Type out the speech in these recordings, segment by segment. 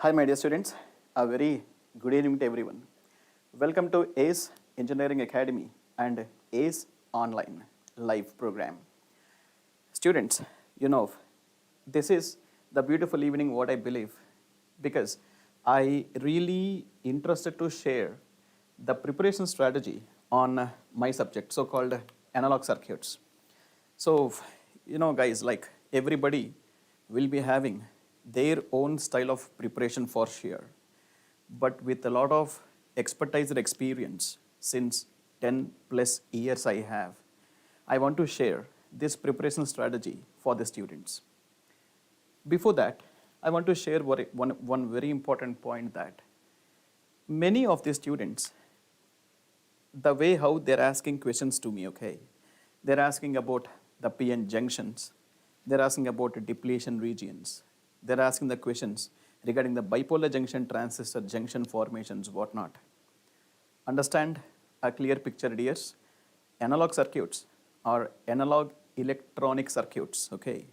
Hi, my dear students. A very good evening to everyone. Welcome to ACE Engineering Academy and ACE Online live program. Students, this is the beautiful evening what I believe because I really interested to share the preparation strategy on my subject, so-called analog circuits. So, guys, like everybody will be having their own style of preparation for sure, but with a lot of expertise and experience since 10 plus years I want to share this preparation strategy for the students. Before that, I want to share one very important point that many of the students, the way how they're asking questions to me, okay, they're asking about the PN junctions, they're asking about the depletion regions, they're asking the questions regarding the bipolar junction, transistor junction formations, whatnot. Understand a clear picture, dears. Analog circuits are analog electronic circuits, okay.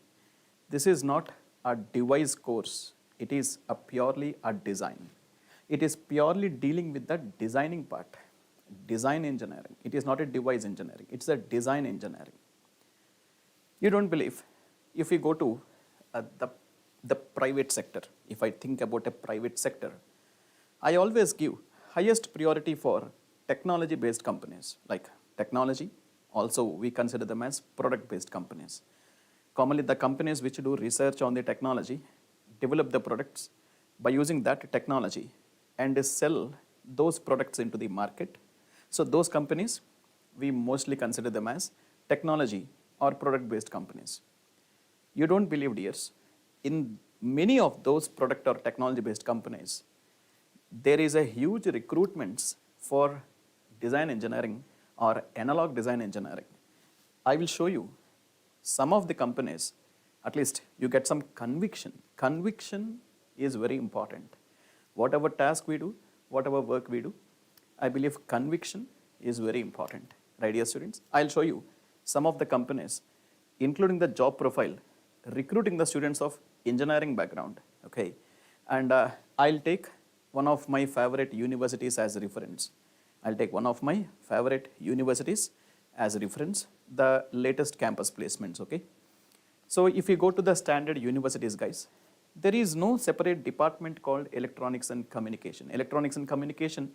This is not a device course, it is purely a design. It is purely dealing with the designing part, design engineering. It is not a device engineering, it's a design engineering. You don't believe, if we go to the private sector, if I think about a private sector, I always give highest priority for technology based companies. Like technology, also we consider them as product based companies. Commonly the companies which do research on the technology, develop the products by using that technology and sell those products into the market. So those companies, we mostly consider them as technology or product based companies. You don't believe, dears, in many of those product or technology based companies, there is a huge recruitments for design engineering or analog design engineering. I will show you some of the companies, at least you get some conviction. Conviction is very important. Whatever task we do, whatever work we do, I believe conviction is very important. Right, dear students? I'll show you some of the companies, including the job profile, recruiting the students of engineering background, okay. And I'll take one of my favorite universities as reference. I'll take one of my favorite universities as reference, the latest campus placements, okay. So if you go to the standard universities, guys, there is no separate department called electronics and communication. Electronics and communication,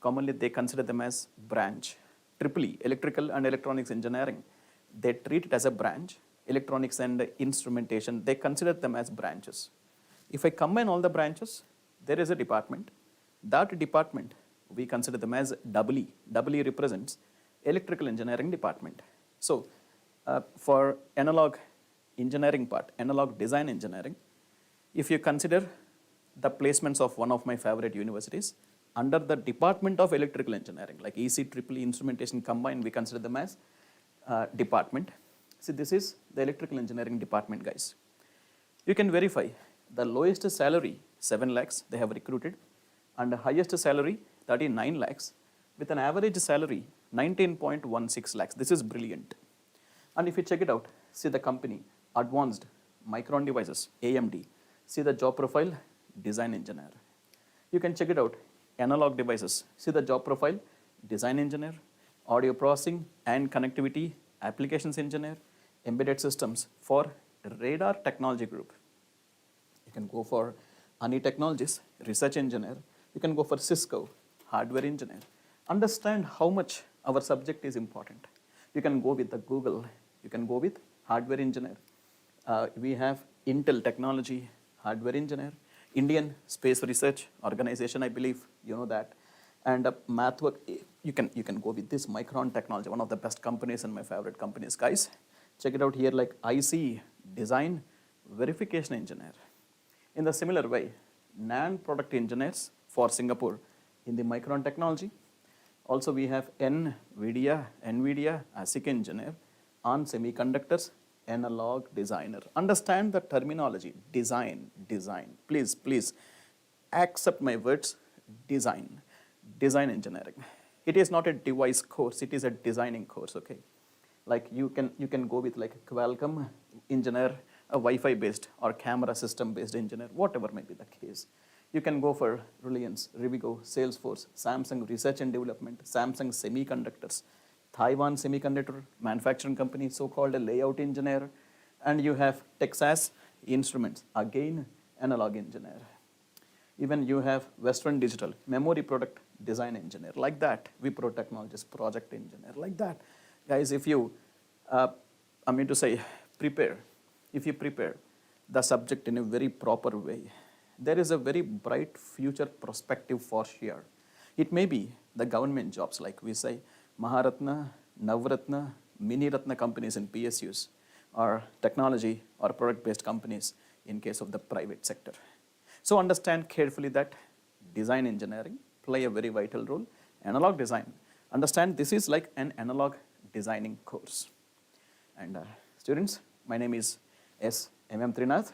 commonly they consider them as branch. EEE, electrical and electronics engineering, they treat it as a branch. Electronics and instrumentation, they consider them as branches. If I combine all the branches, there is a department. That department, we consider them as EE. EE represents electrical engineering department. So for analog engineering part, analog design engineering, if you consider the placements of one of my favorite universities under the department of electrical engineering, like EC, EEE, instrumentation combined, we consider them as department. See, this is the electrical engineering department, guys. You can verify the lowest salary 7 lakhs they have recruited, and the highest salary 39 lakhs with an average salary 19.16 lakhs. This is brilliant. And if you check it out, see the company Advanced Micron Devices, AMD. See the job profile, design engineer. You can check it out, Analog Devices. See the job profile, design engineer. Audio processing and connectivity, applications engineer. Embedded systems for radar technology group. You can go for ANI Technologies, research engineer. You can go for Cisco, hardware engineer. Understand how much our subject is important. You can go with the Google. You can go with hardware engineer. We have Intel Technology, hardware engineer. Indian Space Research Organization, I believe you know that. And MathWork, you can go with this Micron Technology, one of the best companies and my favorite companies, guys. Check it out here, like IC design verification engineer. In the similar way, NAND product engineers for Singapore in the Micron Technology. Also we have NVIDIA ASIC engineer on semiconductors, analog designer. Understand the terminology, design. Please accept my words, design engineering. It is not a device course, it is a designing course, okay. Like you can go with like Qualcomm engineer, a Wi-Fi based or camera system based engineer, whatever may be the case. You can go for Reliance, Rivigo, Salesforce, Samsung Research and Development, Samsung Semiconductors, Taiwan Semiconductor Manufacturing Company, so-called a layout engineer, and you have Texas Instruments, again analog engineer. Even you have Western Digital, memory product design engineer, like that. Wipro Technologies, project engineer, like that. Guys, if you, prepare, if you prepare the subject in a very proper way, there is a very bright future perspective for sure. It may be the government jobs, like we say, Maharatna, Navratna, Mini Ratna companies in PSUs, or technology or product-based companies in case of the private sector. So understand carefully that design engineering play a very vital role. Analog design, understand this is like an analog designing course. And students, my name is S. M. Thrinadh.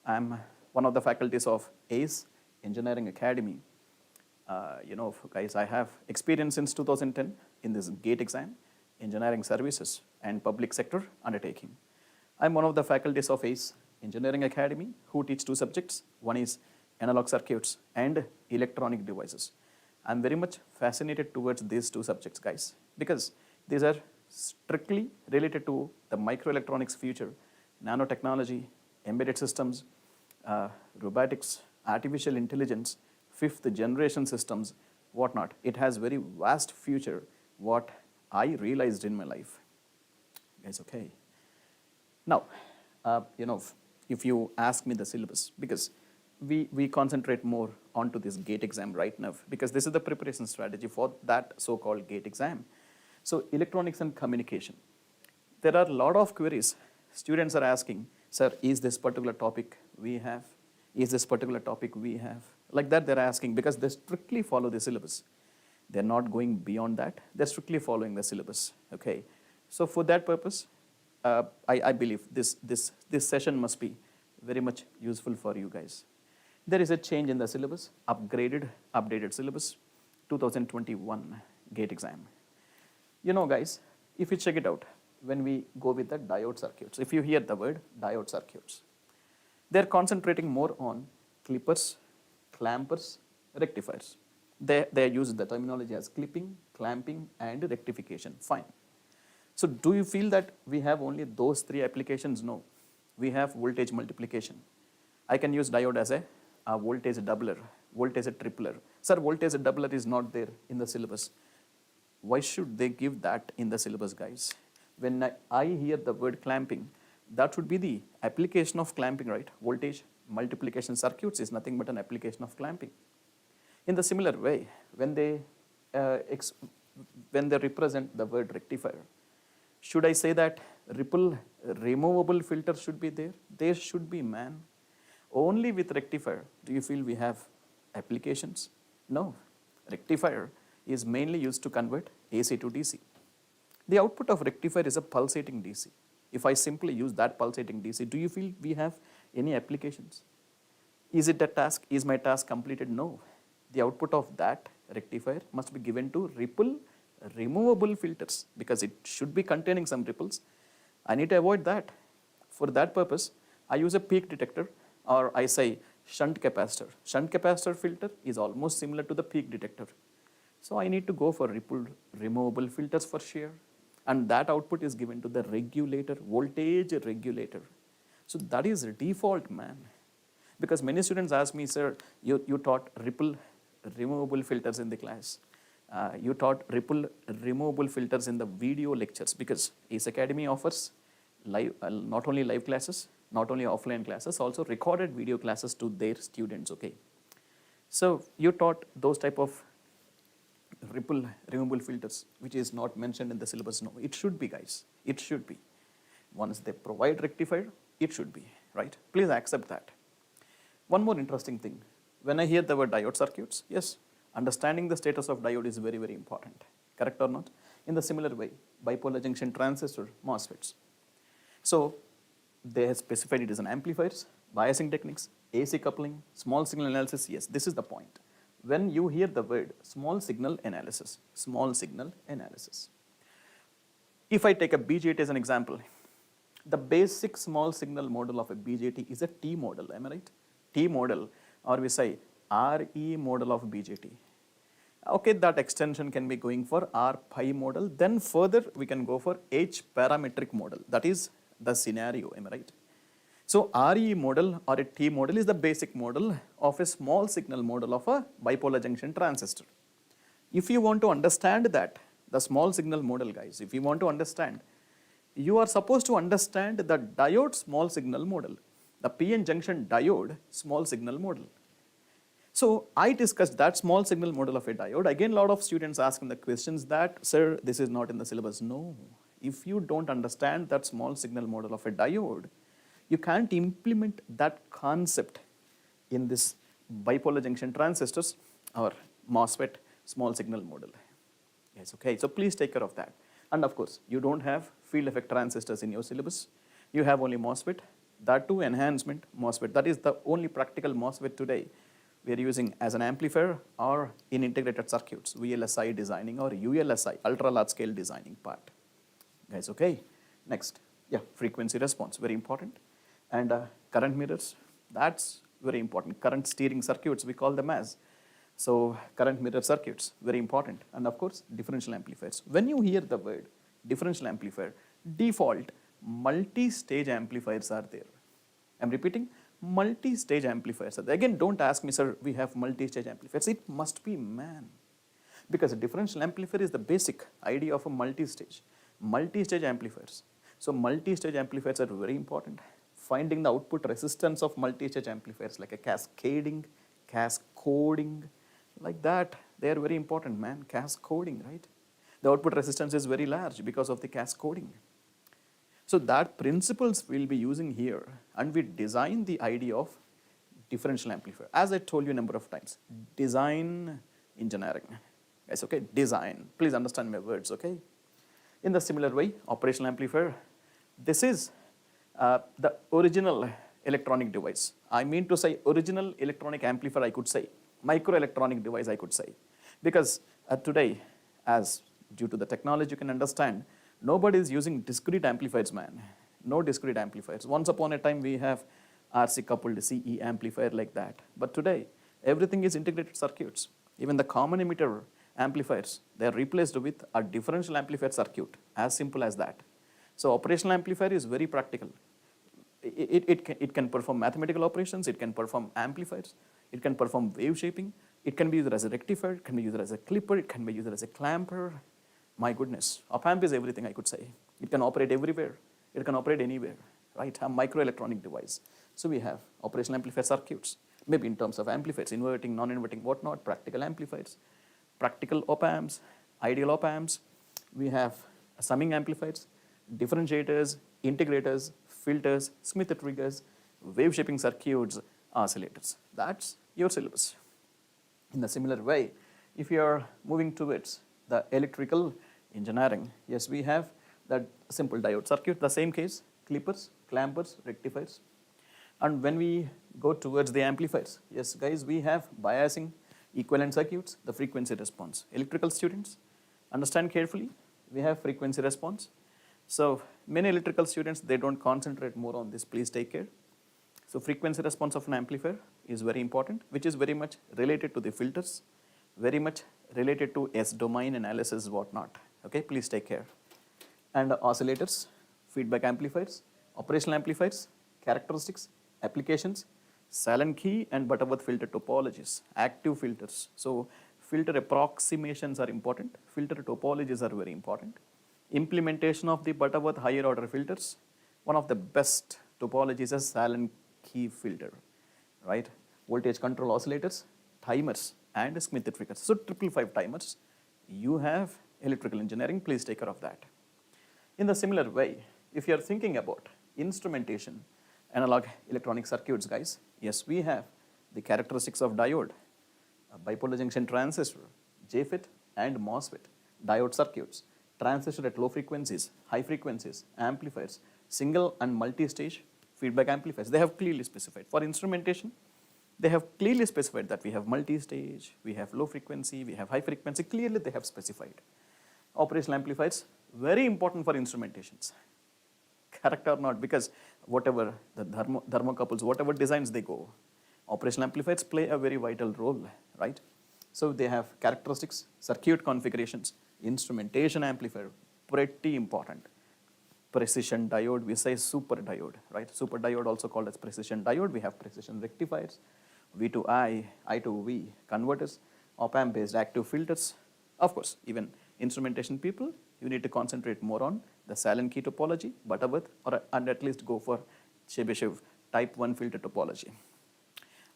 I'm one of the faculties of ACE Engineering Academy. Guys, I have experience since 2010 in this GATE exam, engineering services and public sector undertaking. I'm one of the faculties of ACE Engineering Academy who teach two subjects. One is analog circuits and electronic devices. I'm very much fascinated towards these two subjects, guys, because these are strictly related to the microelectronics future, nanotechnology, embedded systems, robotics, artificial intelligence, fifth generation systems, whatnot. It has very vast future, what I realized in my life. Guys, okay. Now, if you ask me the syllabus, because we concentrate more onto this GATE exam right now, because this is the preparation strategy for that so-called GATE exam. So electronics and communication. There are a lot of queries. Students are asking, sir, is this particular topic we have? Is this particular topic we have? Like that they're asking, because they strictly follow the syllabus. They're not going beyond that. They're strictly following the syllabus, okay? So for that purpose, I believe this session must be very much useful for you guys. There is a change in the syllabus, updated syllabus, 2021 GATE exam. Guys, if you check it out, when we go with the diode circuits, if you hear the word diode circuits, they're concentrating more on clippers, clampers, rectifiers. They use the terminology as clipping, clamping, and rectification. Fine. So do you feel that we have only those three applications? No. We have voltage multiplication. I can use diode as a voltage doubler, voltage tripler. Sir, voltage doubler is not there in the syllabus. Why should they give that in the syllabus, guys? When I hear the word clamping, that should be the application of clamping, right? Voltage multiplication circuits is nothing but an application of clamping. In the similar way, when they represent the word rectifier, should I say that ripple removable filter should be there? There should be, man. Only with rectifier do you feel we have applications? No. Rectifier is mainly used to convert AC to DC. The output of rectifier is a pulsating DC. If I simply use that pulsating DC, do you feel we have any applications? Is it a task? Is my task completed? No. The output of that rectifier must be given to ripple removable filters, because it should be containing some ripples. I need to avoid that. For that purpose, I use a peak detector, or I say shunt capacitor. Shunt capacitor filter is almost similar to the peak detector. So I need to go for ripple removable filters for sure. And that output is given to the regulator, voltage regulator. So that is default, man. Because many students ask me, sir, you taught ripple removable filters in the class. You taught ripple removable filters in the video lectures, because ACE Academy offers live, not only live classes, not only offline classes, also recorded video classes to their students, okay? So you taught those type of ripple removable filters, which is not mentioned in the syllabus. No, it should be, guys. It should be. Once they provide rectifier, it should be, right? Please accept that. One more interesting thing. When I hear the word diode circuits, yes, understanding the status of diode is very, very important. Correct or not? In the similar way, bipolar junction transistor, MOSFETs. So they have specified it as an amplifiers, biasing techniques, AC coupling, small signal analysis. Yes, this is the point. When you hear the word small signal analysis, if I take a BJT as an example, the basic small signal model of a BJT is a T model, am I right? T model, or we say RE model of BJT. Okay, that extension can be going for R pi model. Then further we can go for H parametric model. That is the scenario, am I right? So RE model or a T model is the basic model of a small signal model of a bipolar junction transistor. If you want to understand that, the small signal model, guys, if you want to understand, you are supposed to understand the diode small signal model, the PN junction diode small signal model. So I discussed that small signal model of a diode. Again, a lot of students ask me the questions that, sir, this is not in the syllabus. No, if you don't understand that small signal model of a diode, you can't implement that concept in this bipolar junction transistors or MOSFET small signal model. Yes, okay, so please take care of that. And of course, you don't have field effect transistors in your syllabus. You have only MOSFET, that too enhancement MOSFET. That is the only practical MOSFET today we are using as an amplifier or in integrated circuits, VLSI designing or ULSI, ultra large scale designing part. Guys, okay, next, yeah, frequency response, very important. And current mirrors, that's very important. Current steering circuits, we call them as. So current mirror circuits, very important. And of course, differential amplifiers. When you hear the word differential amplifier, default multi-stage amplifiers are there. I'm repeating, multi-stage amplifiers are there. Again, don't ask me, sir, we have multi-stage amplifiers. It must be, man. Because a differential amplifier is the basic idea of a multi-stage. Multi-stage amplifiers. So multi-stage amplifiers are very important. Finding the output resistance of multi-stage amplifiers like a cascading, cascoding, like that, they are very important, man. Cascoding, right? The output resistance is very large because of the cascoding. So that principles we'll be using here, and we design the idea of differential amplifier. As I told you a number of times, design engineering. Yes, okay, design. Please understand my words, okay? In the similar way, operational amplifier, this is the original electronic device. I mean to say original electronic amplifier, I could say. Microelectronic device, I could say. Because today, as due to the technology, you can understand, nobody is using discrete amplifiers, man. No discrete amplifiers. Once upon a time, we have RC coupled CE amplifier like that. But today, everything is integrated circuits. Even the common emitter amplifiers, they are replaced with a differential amplifier circuit, as simple as that. So operational amplifier is very practical. It can perform mathematical operations, it can perform amplifiers, it can perform wave shaping, it can be used as a rectifier, it can be used as a clipper, it can be used as a clamper. My goodness, op-amp is everything, I could say. It can operate everywhere, it can operate anywhere, right? A microelectronic device. So we have operational amplifier circuits, maybe in terms of amplifiers, inverting, non-inverting, whatnot, practical amplifiers, practical op-amps, ideal op-amps. We have summing amplifiers, differentiators, integrators, filters, Smith triggers, wave shaping circuits, oscillators. That's your syllabus. In a similar way, if you are moving towards the electrical engineering, yes, we have that simple diode circuit, the same case, clippers, clampers, rectifiers. And when we go towards the amplifiers, yes, guys, we have biasing, equivalent circuits, the frequency response. Electrical students, understand carefully, we have frequency response. So many electrical students, they don't concentrate more on this, please take care. So frequency response of an amplifier is very important, which is very much related to the filters, very much related to S-domain analysis, whatnot. Okay, please take care. And oscillators, feedback amplifiers, operational amplifiers, characteristics, applications, silent key and Butterworth filter topologies, active filters. So filter approximations are important, filter topologies are very important. Implementation of the Butterworth higher order filters, one of the best topologies is silent key filter, right? Voltage control oscillators, timers and Smith triggers. So 555 timers, you have electrical engineering, please take care of that. In the similar way, if you are thinking about instrumentation, analog electronic circuits, guys, yes, we have the characteristics of diode, a bipolar junction transistor, JFET and MOSFET, diode circuits, transistor at low frequencies, high frequencies, amplifiers, single and multi-stage feedback amplifiers. They have clearly specified. For instrumentation, they have clearly specified that we have multi-stage, we have low frequency, we have high frequency. Clearly they have specified. Operational amplifiers, very important for instrumentations. Correct or not? Because whatever the thermocouples, whatever designs they go, Operational amplifiers play a very vital role, right? So they have characteristics, circuit configurations, instrumentation amplifier, pretty important. Precision diode, we say super diode, right? Super diode also called as precision diode. We have precision rectifiers, V to I to V converters, op-amp based active filters. Of course, even instrumentation people, you need to concentrate more on the silent key topology, Butterworth, and at least go for Chebyshev type 1 filter topology.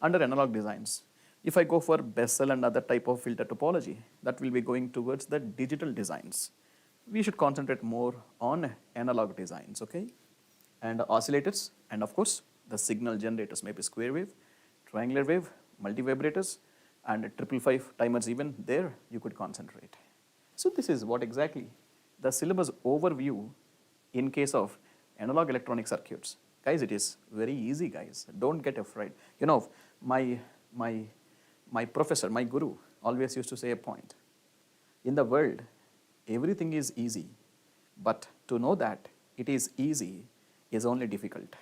Under analog designs, if I go for Bessel and other type of filter topology, that will be going towards the digital designs. We should concentrate more on analog designs, okay? And oscillators, and of course, the signal generators, maybe square wave, triangular wave, multi-vibrators, and 555 timers even there you could concentrate. So this is what exactly the syllabus overview in case of analog electronic circuits. Guys, it is very easy, guys. Don't get afraid. You know, my professor, my guru, always used to say a point. In the world, everything is easy, but to know that it is easy is only difficult.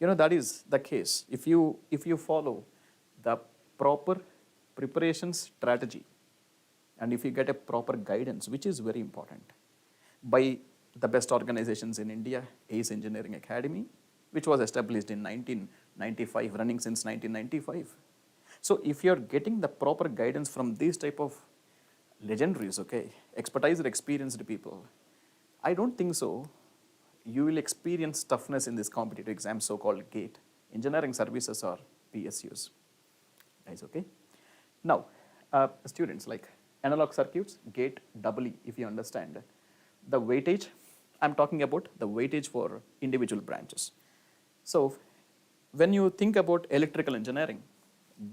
You know, that is the case. If you follow the proper preparation strategy, and if you get a proper guidance, which is very important, by the best organizations in India, ACE Engineering Academy, which was established in 1995, running since 1995. So if you're getting the proper guidance from these type of legendaries, okay, expertise or experienced people, I don't think so you will experience toughness in this competitive exam, so-called GATE, Engineering Services or PSUs. Guys, okay? Now, students, like analog circuits, GATE EE, if you understand, the weightage, I'm talking about the weightage for individual branches. So when you think about electrical engineering,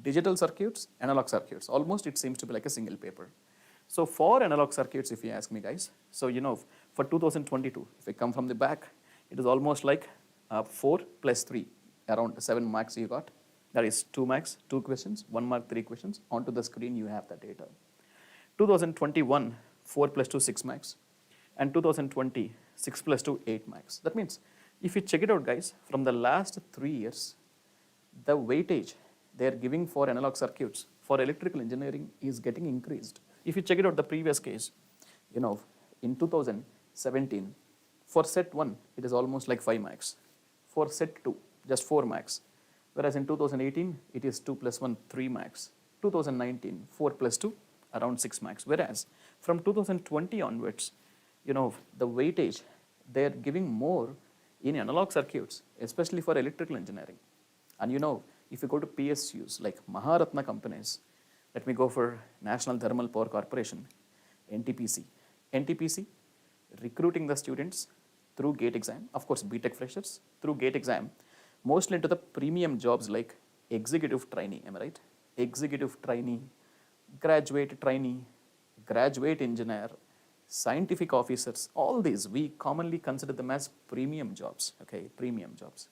digital circuits, analog circuits, almost it seems to be like a single paper. So for analog circuits, if you ask me, guys, so you know, for 2022, if I come from the back, it is almost like 4 plus 3, around 7 marks you got. That is 2 marks, 2 questions, 1 mark, 3 questions. Onto the screen, you have the data. 2021, 4 plus 2, 6 marks. And 2020, 6 plus 2, 8 marks. That means, if you check it out, guys, from the last 3 years, the weightage they are giving for analog circuits for electrical engineering is getting increased. If you check it out, the previous case, you know, in 2017, for set 1, it is almost like 5 marks. For set 2, just 4 marks. Whereas in 2018, it is 2 plus 1, 3 marks. 2019, 4 plus 2, around 6 marks. Whereas from 2020 onwards, you know, the weightage, they are giving more in analog circuits, especially for electrical engineering. And you know, if you go to PSUs, like Maharatna companies, let me go for National Thermal Power Corporation, NTPC. NTPC, recruiting the students through GATE exam, of course, BTech freshers, through GATE exam, mostly into the premium jobs like executive trainee, am I right? Executive trainee, graduate trainee, graduate engineer, scientific officers, all these, we commonly consider them as premium jobs, okay, premium jobs.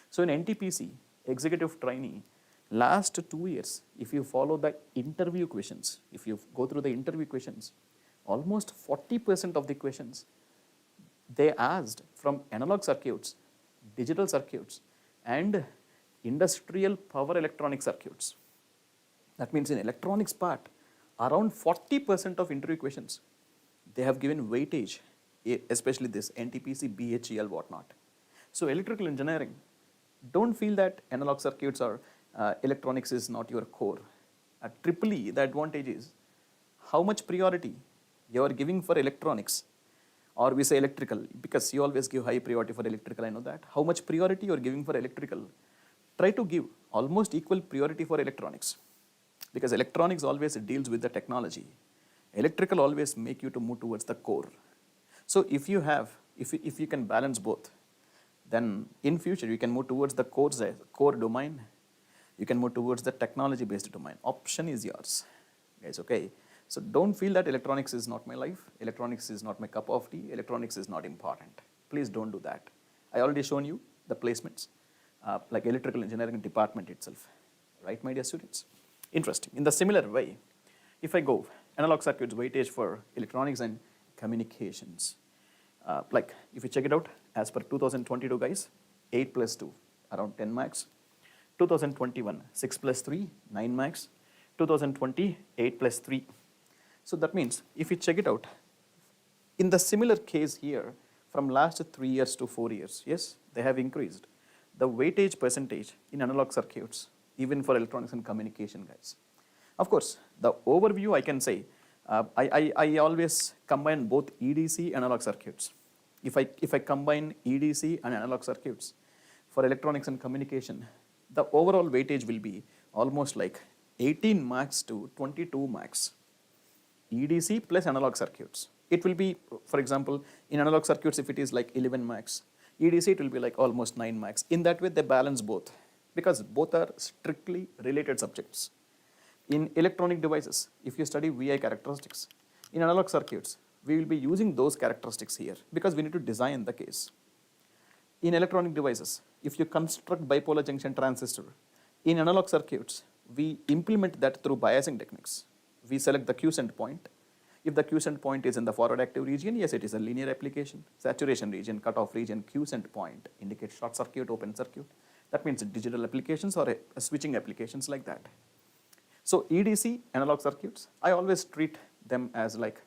So in NTPC, executive trainee, last 2 years, if you follow the interview questions, if you go through the interview questions, almost 40% of the questions they asked from analog circuits, digital circuits, and industrial power electronic circuits. That means in electronics part, around 40% of interview questions, they have given weightage, especially this NTPC, BHEL, whatnot. So electrical engineering, don't feel that analog circuits or electronics is not your core. Triple E, the advantage is how much priority you are giving for electronics, or we say electrical, because you always give high priority for electrical, I know that. How much priority you are giving for electrical, try to give almost equal priority for electronics, because electronics always deals with the technology. Electrical always make you to move towards the core. So if you have, if you can balance both, then in future you can move towards the core domain, you can move towards the technology based domain. Option is yours, guys, okay? So don't feel that electronics is not my life, electronics is not my cup of tea, electronics is not important. Please don't do that. I already shown you the placements, like electrical engineering department itself, right, my dear students? Interesting. In the similar way, if I go analog circuits weightage for electronics and communications, like if you check it out, as per 2022, guys, 8 plus 2, around 10 marks. 2021, 6 plus 3, 9 max. 2020, 8 plus 3. So that means if you check it out, in the similar case here, from last 3 years to 4 years, yes, they have increased the weightage percentage in analog circuits, even for electronics and communication guys. Of course, the overview I can say, I always combine both EDC and analog circuits. If I combine EDC and analog circuits for electronics and communication, the overall weightage will be almost like 18 max to 22 max. EDC plus analog circuits. It will be, for example, in analog circuits, if it is like 11 max, EDC it will be like almost 9 max. In that way, they balance both because both are strictly related subjects. In electronic devices, if you study VI characteristics, in analog circuits, we will be using those characteristics here because we need to design the case. In electronic devices, if you construct bipolar junction transistor, in analog circuits, we implement that through biasing techniques. We select the quiescent point. If the quiescent point is in the forward active region, yes, it is a linear application. Saturation region, cutoff region, quiescent point indicates short circuit, open circuit. That means digital applications or switching applications like that. So EDC, analog circuits, I always treat them as like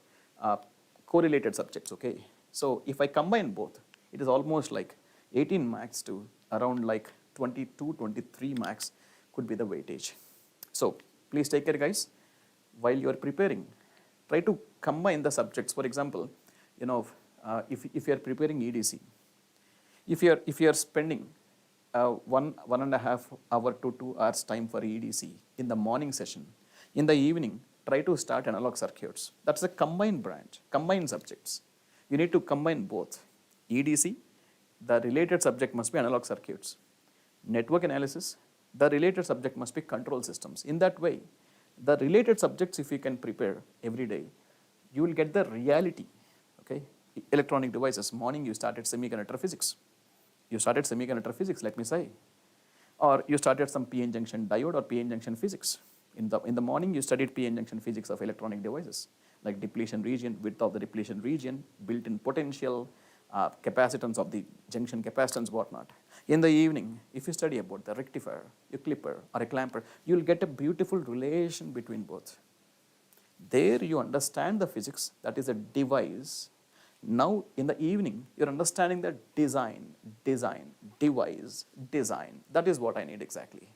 correlated subjects, okay? So if I combine both, it is almost like 18 max to around like 22, 23 max could be the weightage. So please take care guys, while you are preparing, try to combine the subjects. For example, if you are preparing EDC, if you are spending 1.5 hour to 2 hours time for EDC in the morning session, in the evening, try to start analog circuits. That's a combined branch, combined subjects. You need to combine both. EDC, the related subject must be analog circuits. Network analysis, the related subject must be control systems. In that way, the related subjects, if you can prepare every day, you will get the reality, okay? Electronic devices, morning you started semiconductor physics. You started semiconductor physics, let me say. Or you started some PN junction diode or PN junction physics. In the morning, you studied PN junction physics of electronic devices, like depletion region, width of the depletion region, built-in potential, capacitance of the junction capacitance, whatnot. In the evening, if you study about the rectifier, a clipper or a clamper, you will get a beautiful relation between both. There you understand the physics, that is a device. Now in the evening, you're understanding the design, device, design. That is what I need exactly.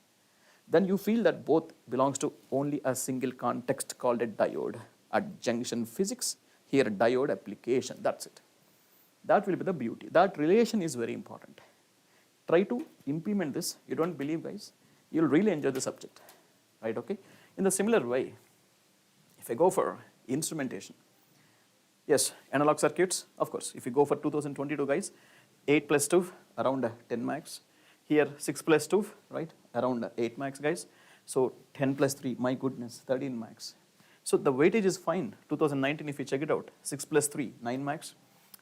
Then you feel that both belongs to only a single context called a diode. At junction physics, here diode application, that's it. That will be the beauty. That relation is very important. Try to implement this. You don't believe guys, you'll really enjoy the subject, right? Okay. In the similar way, if I go for instrumentation, yes, analog circuits, of course, if you go for 2022 guys, 8 plus 2, around 10 max. Here 6 plus 2, right, around 8 max guys. So 10 plus 3, my goodness, 13 max. So the weightage is fine. 2019, if you check it out, 6 plus 3, 9 max,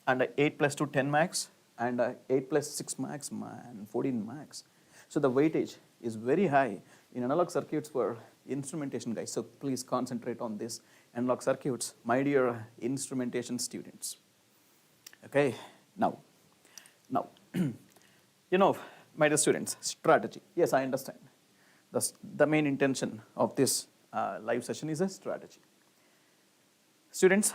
and 8 plus 2, 10 max, and 8 plus 6 max, man, 14 max. So the weightage is very high in analog circuits for instrumentation guys. So please concentrate on this analog circuits, my dear instrumentation students. Okay, now, my dear students, strategy. Yes, I understand. The main intention of this live session is a strategy. Students,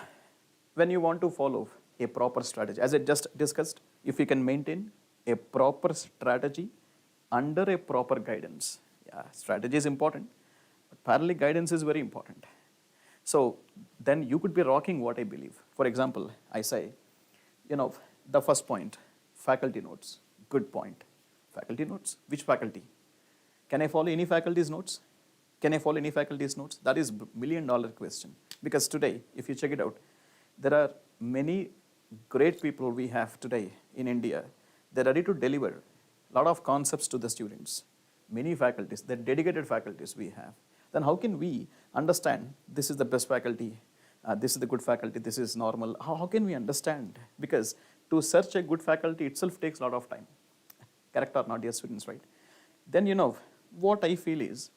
when you want to follow a proper strategy, as I just discussed, if you can maintain a proper strategy under a proper guidance, strategy is important, but parallel guidance is very important. So then you could be rocking what I believe. For example, I say, the first point, faculty notes, good point. Faculty notes, which faculty? Can I follow any faculty's notes? Can I follow any faculty's notes? That is $1 million question. Because today, if you check it out, there are many great people we have today in India. They're ready to deliver a lot of concepts to the students. Many faculties, they're dedicated faculties we have. Then how can we understand this is the best faculty, this is the good faculty, this is normal? How can we understand? Because to search a good faculty itself takes a lot of time. Correct or not, dear students, right? Then what I feel is,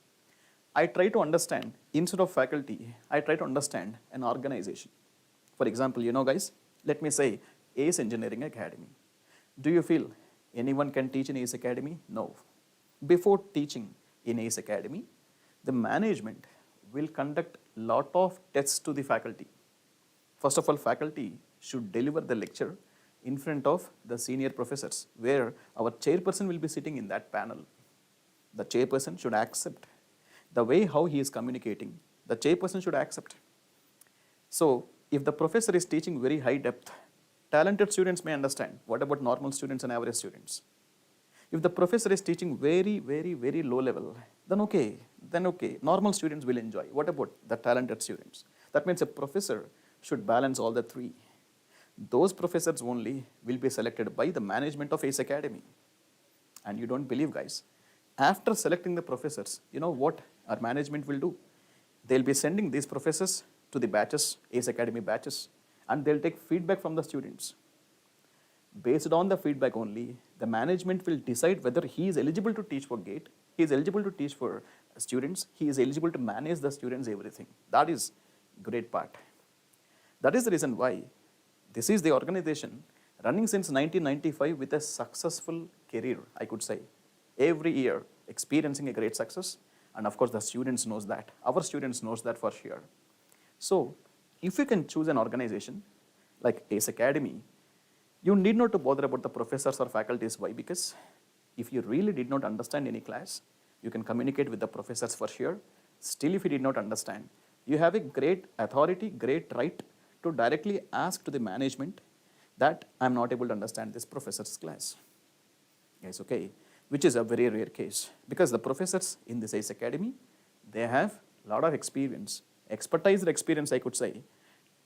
I try to understand, instead of faculty, I try to understand an organization. For example, guys, let me say ACE Engineering Academy. Do you feel anyone can teach in ACE Academy? No. Before teaching in ACE Academy, the management will conduct lot of tests to the faculty. First of all, faculty should deliver the lecture in front of the senior professors, where our chairperson will be sitting in that panel. The chairperson should accept the way how he is communicating. The chairperson should accept. So if the professor is teaching very high depth, talented students may understand. What about normal students and average students? If the professor is teaching very low level, then okay, normal students will enjoy. What about the talented students? That means a professor should balance all the three. Those professors only will be selected by the management of ACE Academy. And you don't believe, guys, after selecting the professors, you know what our management will do? They'll be sending these professors to the batches, ACE Academy batches, and they'll take feedback from the students. Based on the feedback only, the management will decide whether he is eligible to teach for GATE, he is eligible to teach for students, he is eligible to manage the students, everything. That is great part. That is the reason why this is the organization running since 1995 with a successful career, I could say. Every year experiencing a great success, and of course the students knows that. Our students knows that for sure. So if you can choose an organization like ACE Academy, you need not to bother about the professors or faculties. Why? Because if you really did not understand any class, you can communicate with the professors for sure. Still, if you did not understand, you have a great authority, great right to directly ask to the management that I'm not able to understand this professor's class. Yes, okay, which is a very rare case, because the professors in this ACE Academy, they have a lot of experience, expertise experience, I could say,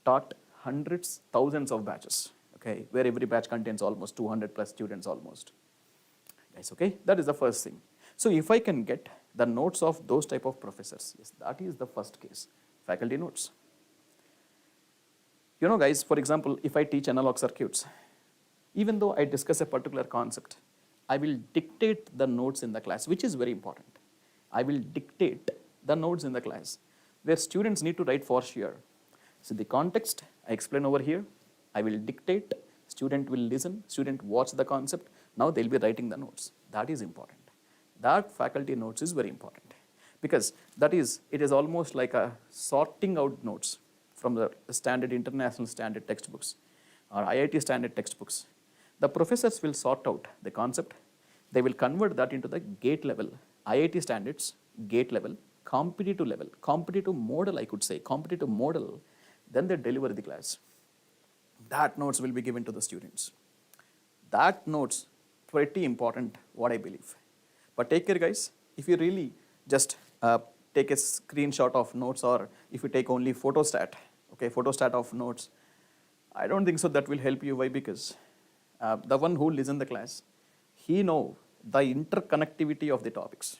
taught hundreds, thousands of batches. Okay, where every batch contains almost 200 plus students almost. Yes, okay, that is the first thing. So if I can get the notes of those type of professors, yes, that is the first case, faculty notes. You know, guys, for example, if I teach analog circuits, even though I discuss a particular concept, I will dictate the notes in the class, which is very important. I will dictate the notes in the class, where students need to write for sure. So the context I explain over here, I will dictate, student will listen, student watch the concept, now they'll be writing the notes. That is important. That faculty notes is very important, because it is almost like a sorting out notes from the standard international standard textbooks or IIT standard textbooks. The professors will sort out the concept, they will convert that into the GATE level, IIT standards, GATE level, competitive model, I could say, competitive model, then they deliver the class. That notes will be given to the students. That notes, pretty important, what I believe. But take care, guys, if you really just take a screenshot of notes, or if you take only photostat, okay, photostat of notes, I don't think so that will help you. Why? Because the one who listens the class, he know the interconnectivity of the topics.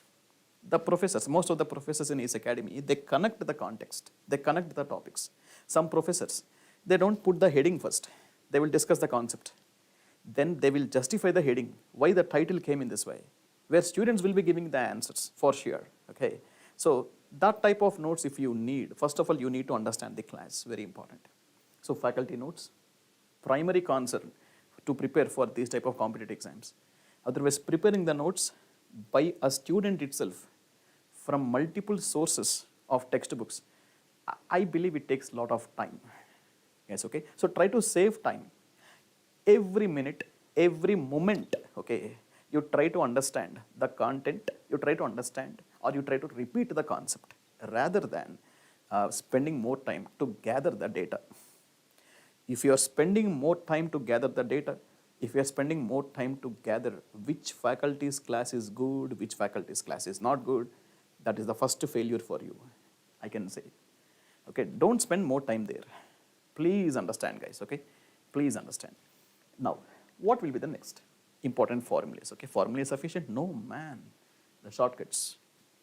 The professors, most of the professors in ACE Academy, they connect the context, they connect the topics. Some professors, they don't put the heading first. They will discuss the concept. Then they will justify the heading, why the title came in this way, where students will be giving the answers for sure. Okay, so that type of notes, if you need, first of all, you need to understand the class, very important. So faculty notes, primary concern to prepare for these type of competitive exams. Otherwise, preparing the notes by a student itself from multiple sources of textbooks, I believe it takes a lot of time. Yes, okay. So try to save time. Every minute, every moment, okay, you try to understand the content, you try to understand, or you try to repeat the concept, rather than spending more time to gather the data. If you are spending more time to gather the data, if you are spending more time to gather which faculty's class is good, which faculty's class is not good, that is the first failure for you, I can say. Okay, don't spend more time there. Please understand, guys, okay? Please understand. Now, what will be the next? Important formulas, okay? Formula is sufficient? No, man. The shortcuts,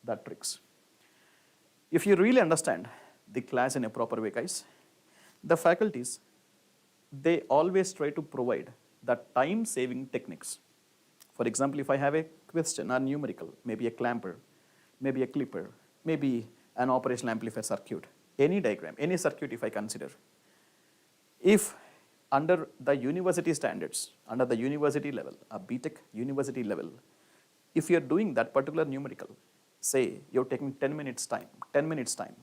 the tricks. If you really understand the class in a proper way, guys, the faculties, they always try to provide the time-saving techniques. For example, if I have a question or numerical, maybe a clamper, maybe a clipper, maybe an operational amplifier circuit, any diagram, any circuit if I consider, if under the university standards, under the university level, a BTech university level, If you're doing that particular numerical, say you're taking 10 minutes time,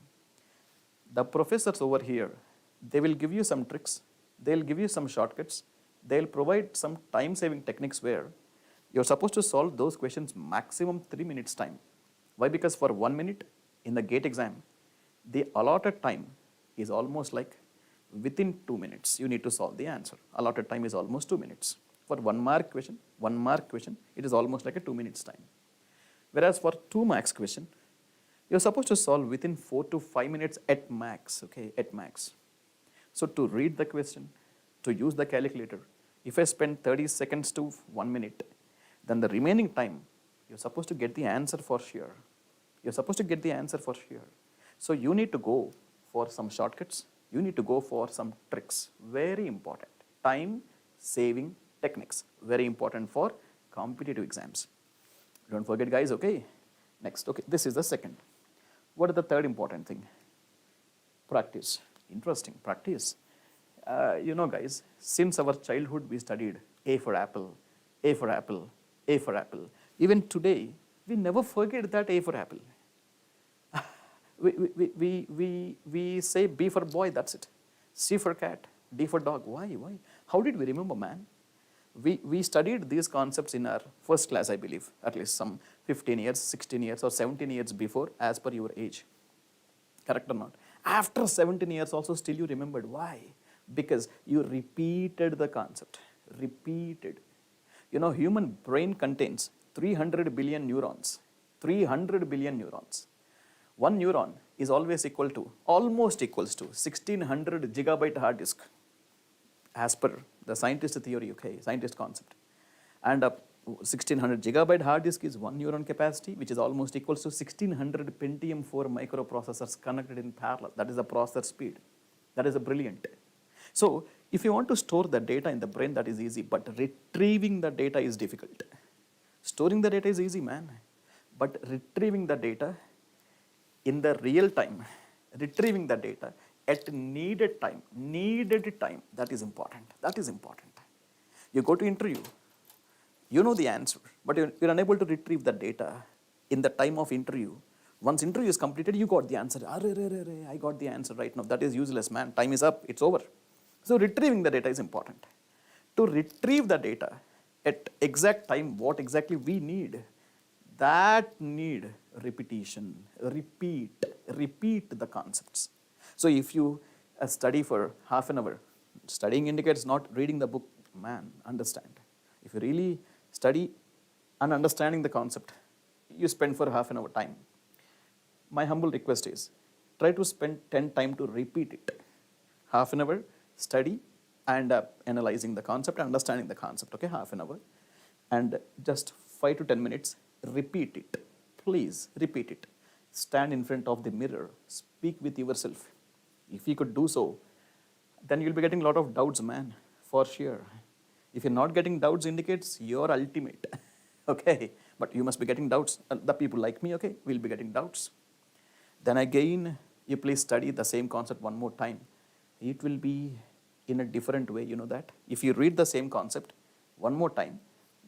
the professors over here, they will give you some tricks, they'll give you some shortcuts, they'll provide some time-saving techniques where you're supposed to solve those questions maximum 3 minutes time. Why? Because for 1 minute in the GATE exam, the allotted time is almost like within 2 minutes, you need to solve the answer. Allotted time is almost 2 minutes. For 1 mark question, it is almost like a 2 minutes time. Whereas for 2 marks question, you're supposed to solve within 4 to 5 minutes at max, okay, at max. So to read the question, to use the calculator, if I spend 30 seconds to 1 minute, then the remaining time, you're supposed to get the answer for sure. You're supposed to get the answer for sure. So you need to go for some shortcuts, you need to go for some tricks, very important. Time saving techniques, very important for competitive exams. Don't forget guys, okay? Next, okay, this is the second. What is the third important thing? Practice. Interesting, practice. You know guys, since our childhood we studied A for apple, A for apple, A for apple. Even today, we never forget that A for apple. We say B for boy, that's it. C for cat, D for dog. Why? How did we remember, man? We studied these concepts in our first class, I believe, at least some 15 years, 16 years or 17 years before as per your age. Correct or not? After 17 years also still you remembered. Why? Because you repeated the concept. Repeated. You know, human brain contains 300 billion neurons. 300 billion neurons. One neuron is almost equals to 1600 gigabyte hard disk as per the scientist theory, okay, scientist concept. And 1600 gigabyte hard disk is one neuron capacity, which is almost equals to 1600 Pentium 4 microprocessors connected in parallel. That is the processor speed. That is a brilliant. So if you want to store the data in the brain, that is easy, but retrieving the data is difficult. Storing the data is easy, man, but retrieving the data in the real time, retrieving the data at needed time, that is important. That is important. You go to interview, you know the answer, but you're unable to retrieve the data in the time of interview. Once interview is completed, you got the answer. I got the answer right now. That is useless, man. Time is up. It's over. So retrieving the data is important. To retrieve the data at exact time, what exactly we need, that need repetition. Repeat the concepts. So if you study for half an hour, studying indicates not reading the book, man, understand. If you really study and understanding the concept, you spend for half an hour time. My humble request is, try to spend 10 time to repeat it. Half an hour, study and analyzing the concept, understanding the concept, okay, half an hour. And just 5 to 10 minutes, repeat it. Please, repeat it. Stand in front of the mirror, speak with yourself. If you could do so, then you'll be getting a lot of doubts, man, for sure. If you're not getting doubts, indicates you're ultimate, okay? But you must be getting doubts. The people like me, okay, will be getting doubts. Then again, you please study the same concept one more time. It will be in a different way, you know that? If you read the same concept one more time,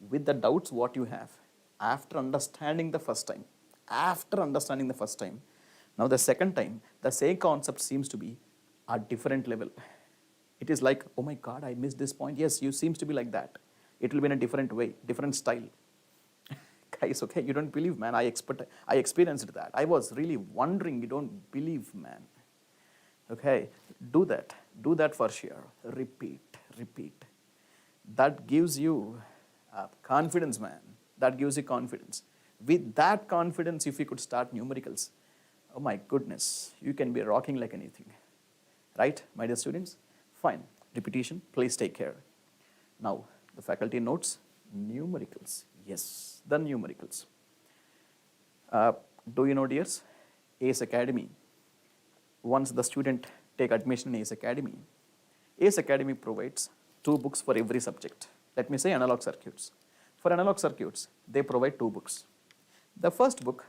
with the doubts what you have, after understanding the first time, now the second time, the same concept seems to be a different level. It is like, oh my God, I missed this point. Yes, you seems to be like that. It will be in a different way, different style. Guys, okay, you don't believe, man. I experienced that. I was really wondering, you don't believe, man. Okay, do that for sure. Repeat. That gives you confidence, man. That gives you confidence. With that confidence, if you could start numericals, oh my goodness, you can be rocking like anything. Right, my dear students? Fine. Repetition, please take care. Now, the faculty notes, numericals. Yes, the numericals. Do you know, dears, ACE Academy, once the student take admission in ACE Academy provides 2 books for every subject. Let me say analog circuits. For analog circuits, they provide 2 books. The first book,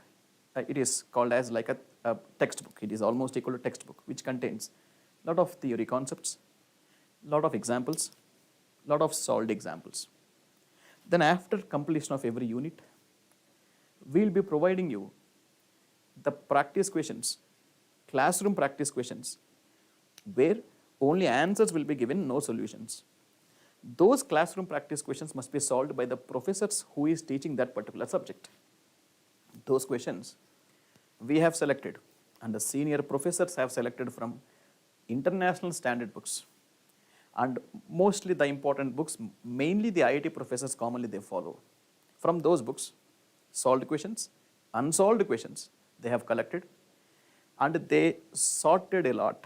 it is called as like a textbook. It is almost equal to textbook, which contains a lot of theory concepts, lot of examples, lot of solved examples. Then after completion of every unit, we'll be providing you the practice questions, classroom practice questions, where only answers will be given, no solutions. Those classroom practice questions must be solved by the professors who is teaching that particular subject. Those questions we have selected and the senior professors have selected from international standard books, and mostly the important books, mainly the IIT professors commonly they follow. From those books, solved questions, unsolved questions they have collected, and they sorted a lot.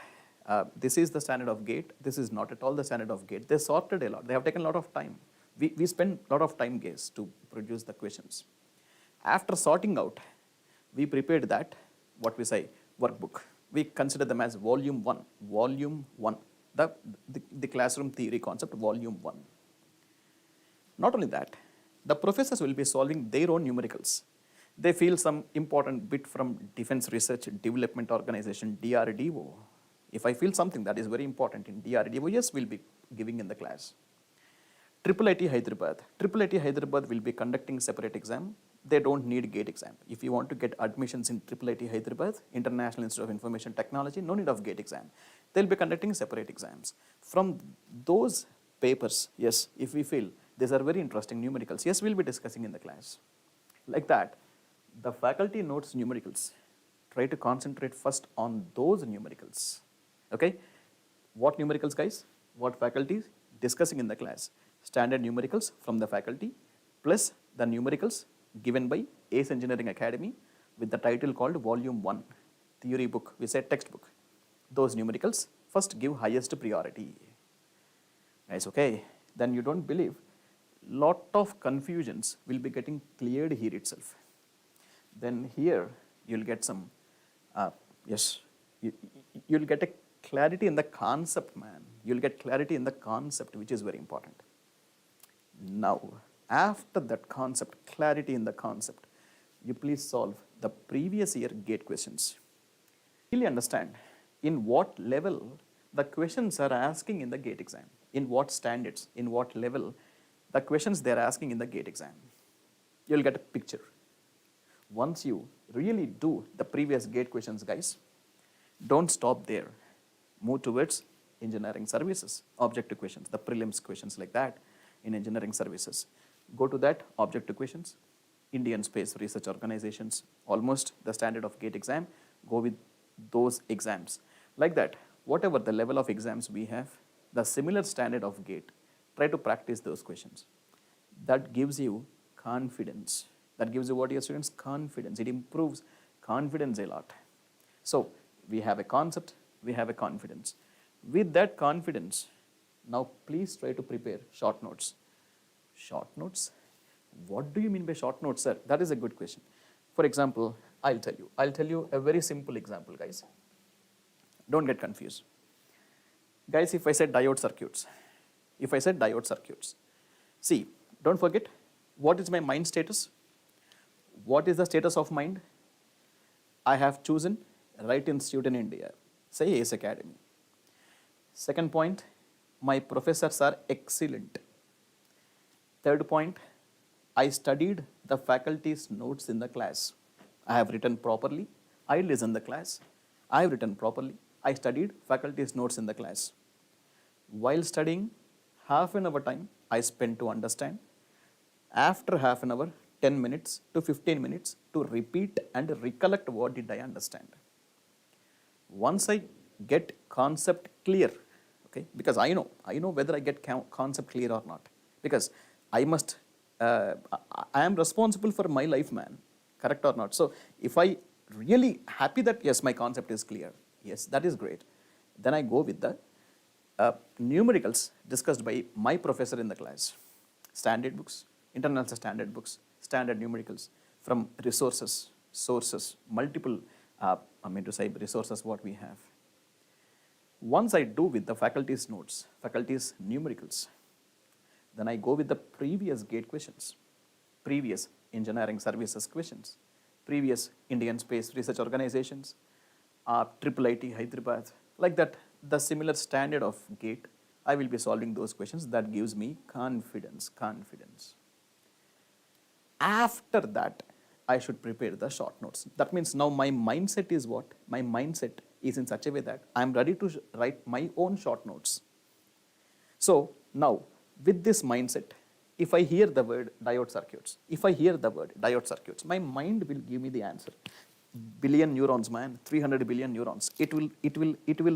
This is the standard of GATE. This is not at all the standard of GATE. They sorted a lot. They have taken a lot of time. We spend a lot of time, guys, to produce the questions. After sorting out, we prepared that, what we say, workbook. We consider them as volume 1, the classroom theory concept, volume 1. Not only that, the professors will be solving their own numericals. They feel some important bit from Defense Research Development Organization, DRDO. If I feel something that is very important in DRDO, yes, we'll be giving in the class. IIIT Hyderabad will be conducting separate exam. They don't need GATE exam. If you want to get admissions in IIIT Hyderabad, International Institute of Information Technology, no need of GATE exam. They'll be conducting separate exams. From those papers, yes, if we feel these are very interesting numericals, yes, we'll be discussing in the class. Like that, the faculty notes numericals. Try to concentrate first on those numericals. Okay? What numericals, guys? What faculty discussing in the class? Standard numericals from the faculty plus the numericals given by ACE Engineering Academy with the title called Volume 1, theory book, we say textbook. Those numericals first give highest priority. Guys, okay? Then you don't believe, lot of confusions will be getting cleared here itself. Then here you'll get some, you'll get a clarity in the concept, man. You'll get clarity in the concept, which is very important. Now, after that concept, clarity in the concept, you please solve the previous year GATE questions. Really understand in what level the questions are asking in the GATE exam, in what standards, in what level the questions they are asking in the GATE exam. You'll get a picture. Once you really do the previous GATE questions, guys, don't stop there. Move towards engineering services, objective questions, the prelims questions like that in engineering services. Go to that objective questions, Indian Space Research Organizations, almost the standard of GATE exam, go with those exams. Like that, whatever the level of exams we have, the similar standard of GATE, try to practice those questions. That gives you confidence. That gives you what, your students? Confidence. It improves confidence a lot. So we have a concept, we have a confidence. With that confidence, now please try to prepare short notes. Short notes? What do you mean by short notes, sir? That is a good question. For example, I'll tell you a very simple example, guys. Don't get confused. Guys, if I said diode circuits, see, don't forget, what is my mind status? What is the status of mind? I have chosen right institute in India, say ACE Academy. Second point, my professors are excellent. Third point, I studied the faculty's notes in the class. I have written properly. I listened the class. I have written properly. I studied faculty's notes in the class. While studying, half an hour time I spent to understand. After half an hour, 10 minutes to 15 minutes to repeat and recollect what did I understand. Once I get concept clear, okay, because I know whether I get concept clear or not, because I am responsible for my life, man, correct or not. So if I really happy that yes, my concept is clear, yes, that is great, then I go with the numericals discussed by my professor in the class, standard books, international standard books, standard numericals from resources, sources, multiple, resources what we have. Once I do with the faculty's notes, faculty's numericals, then I go with the previous GATE questions, previous engineering services questions, previous Indian Space Research Organizations, IIIT Hyderabad, like that, the similar standard of GATE, I will be solving those questions. That gives me confidence. After that, I should prepare the short notes. That means now my mindset is what? My mindset is in such a way that I am ready to write my own short notes. So now with this mindset, if I hear the word diode circuits, my mind will give me the answer. Billion neurons, man, 300 billion neurons. It will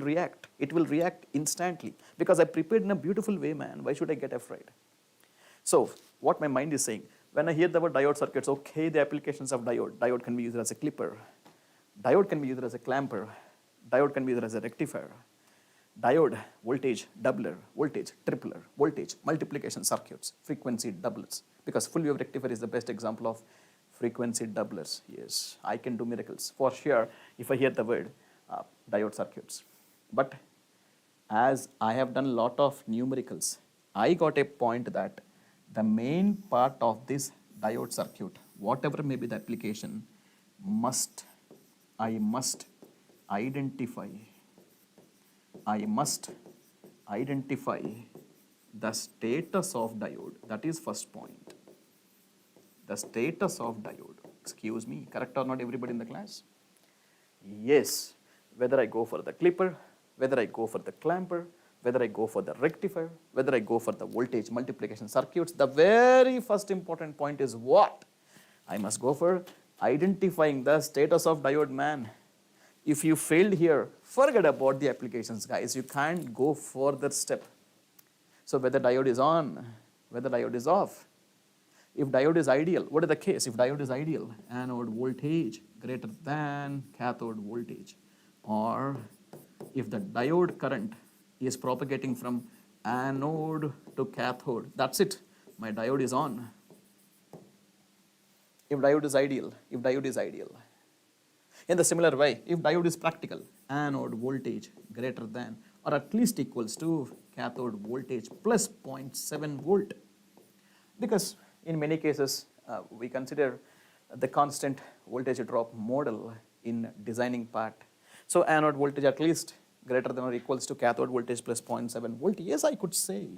react. It will react instantly because I prepared in a beautiful way, man. Why should I get afraid? So what my mind is saying, when I hear the word diode circuits, okay, the applications of diode. Diode can be used as a clipper. Diode can be used as a clamper. Diode can be used as a rectifier. Diode, voltage doubler, voltage tripler, voltage multiplication circuits, frequency doublers. Because full wave rectifier is the best example of frequency doublers. Yes, I can do miracles for sure if I hear the word diode circuits. But as I have done a lot of numericals, I got a point that the main part of this diode circuit, whatever may be the application, I must identify the status of diode. That is first point. The status of diode. Excuse me, correct or not everybody in the class? Yes, whether I go for the clipper, whether I go for the clamper, whether I go for the rectifier, whether I go for the voltage multiplication circuits, the very first important point is what? I must go for identifying the status of diode, man. If you failed here, forget about the applications, guys. You can't go further step. So whether diode is on, whether diode is off. If diode is ideal, what is the case? If diode is ideal, anode voltage greater than cathode voltage. Or if the diode current is propagating from anode to cathode, that's it. My diode is on. If diode is ideal, In the similar way, if diode is practical, anode voltage greater than or at least equals to cathode voltage plus 0.7 volt. Because in many cases, we consider the constant voltage drop model in designing part. So anode voltage at least greater than or equals to cathode voltage plus 0.7 volt. Yes, I could say